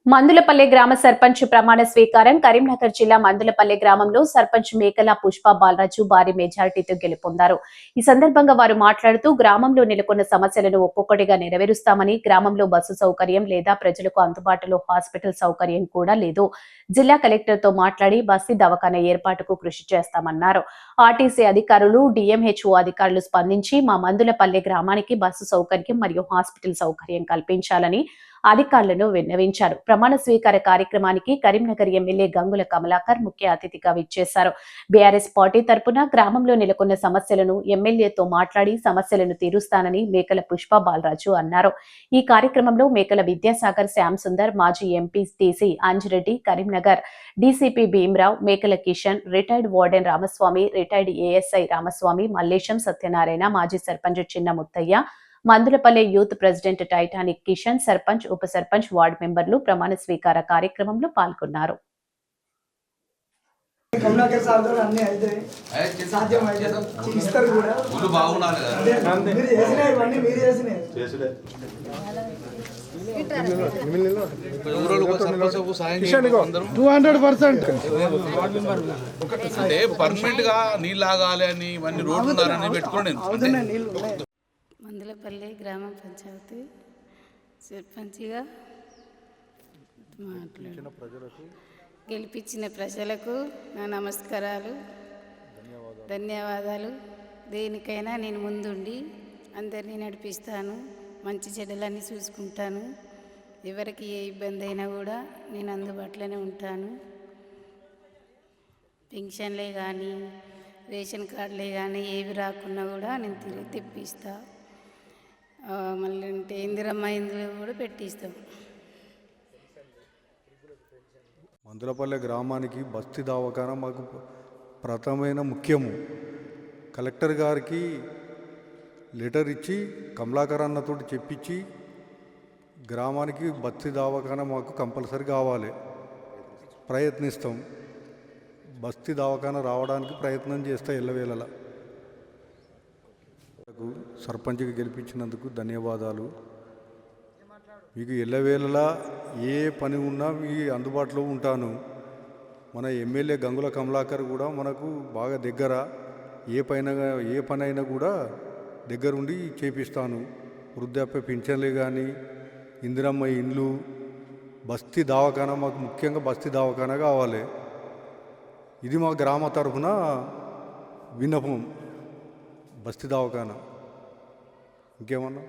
మందులపల్లె గ్రామ సర్పంచ్ ప్రమాణ స్వీకారం కరీంనగర్ జిల్లా మందులపల్లె గ్రామంలో సర్పంచ్ మేకల పుష్ప బాలరాజు భారీ మెజార్టీతో గెలుపొందారు. ఈ సందర్భంగా వారు మాట్లాడుతూ గ్రామంలో నెలకొన్న సమస్యలను ఒక్కొక్కటిగా నెరవేరుస్తామని, గ్రామంలో బస్సు సౌకర్యం లేదా ప్రజలకు అందుబాటులో హాస్పిటల్ సౌకర్యం కూడా లేదు. జిల్లా కలెక్టర్ తో మాట్లాడి బస్తీ దవాఖాన ఏర్పాటుకు కృషి చేస్తామన్నారు. ఆర్టీసీ అధికారులు, డిఎంహెచ్ఓ అధికారులు స్పందించి మా మందులపల్లె గ్రామానికి బస్సు సౌకర్యం మరియు హాస్పిటల్ సౌకర్యం కల్పించాలని అధికారులను విన్నవించారు. ప్రమాణ స్వీకార కార్యక్రమానికి కరీంనగర్ ఎమ్మెల్యే గంగుల కమలాకర్ ముఖ్య అతిథిగా విచ్చేశారు. బీఆర్ఎస్ పార్టీ తరపున గ్రామంలో నెలకొన్న సమస్యలను ఎమ్మెల్యేతో మాట్లాడి సమస్యలను తీరుస్తానని మేకల పుష్ప బాలరాజు అన్నారు. ఈ కార్యక్రమంలో మేకల విద్యాసాగర్, శ్యామ్ సుందర్, మాజీ MP TC Anjireddy, Karimnagar DCP Bheemarao, Mekala Kishan, retired warden Ramaswamy, retired ASI Ramaswamy, Mallesham Satyanarayana, మాజీ sarpanch Chinna Muthaiah, Mandulapalle youth president Titanic Kishan, sarpanch, ఉప సర్పంచ్, వార్డు మెంబర్లు ప్రమాణ స్వీకార కార్యక్రమంలో పాల్గొన్నారు. అంటే పర్మనెంట్ గా నీళ్ళు ఆగాలి అని ఇవన్నీ రోడ్లు ఉన్నారని పెట్టుకోండి. మందులపల్లి గ్రామ పంచాయతీ సర్పంచిగా గెలిపించిన ప్రజలకు నా నమస్కారాలు, ధన్యవాదాలు. దేనికైనా నేను ముందుండి అందరినీ నడిపిస్తాను, మంచి చెడ్డలన్నీ చూసుకుంటాను. ఎవరికి ఏ ఇబ్బంది అయినా కూడా నేను అందుబాటులోనే ఉంటాను. పెన్షన్లే కానీ, రేషన్ కార్డులే కానీ ఏవి రాకున్నా కూడా నేను తిరిగి తెప్పిస్తా. మళ్ళీ అంటే ఇందిరమ్మ ఇందులో కూడా పెట్టిస్తాం. మందులపల్లె గ్రామానికి బస్తీ దవాఖానా మాకు ప్రథమైన ముఖ్యము. కలెక్టర్ గారికి లెటర్ ఇచ్చి కమలాకర్ అన్నతో చెప్పించి గ్రామానికి బస్తీ దవాఖానా మాకు కంపల్సరీ కావాలి, ప్రయత్నిస్తాం. బస్తీ దవాఖానా రావడానికి ప్రయత్నం చేస్తా ఎల్లవేళలా. సర్పంచ్గా గెలిపించినందుకు ధన్యవాదాలు. మీకు ఎల్లవేళలా ఏ పని ఉన్నా మీ అందుబాటులో ఉంటాను. మన ఎమ్మెల్యే గంగుల కమలాకర్ కూడా మనకు బాగా దగ్గర. ఏ పని అయినా కూడా దగ్గరుండి చేపిస్తాను. వృద్ధాప్య పింఛన్లే కానీ, ఇందిరమ్మ ఇండ్లు, బస్తీ దవాఖానా మాకు ముఖ్యంగా బస్తీ దవాఖానా కావాలి. ఇది మా గ్రామ తరఫున విన్నపం. బస్తీ దవాఖానా ఇంకేమన్నా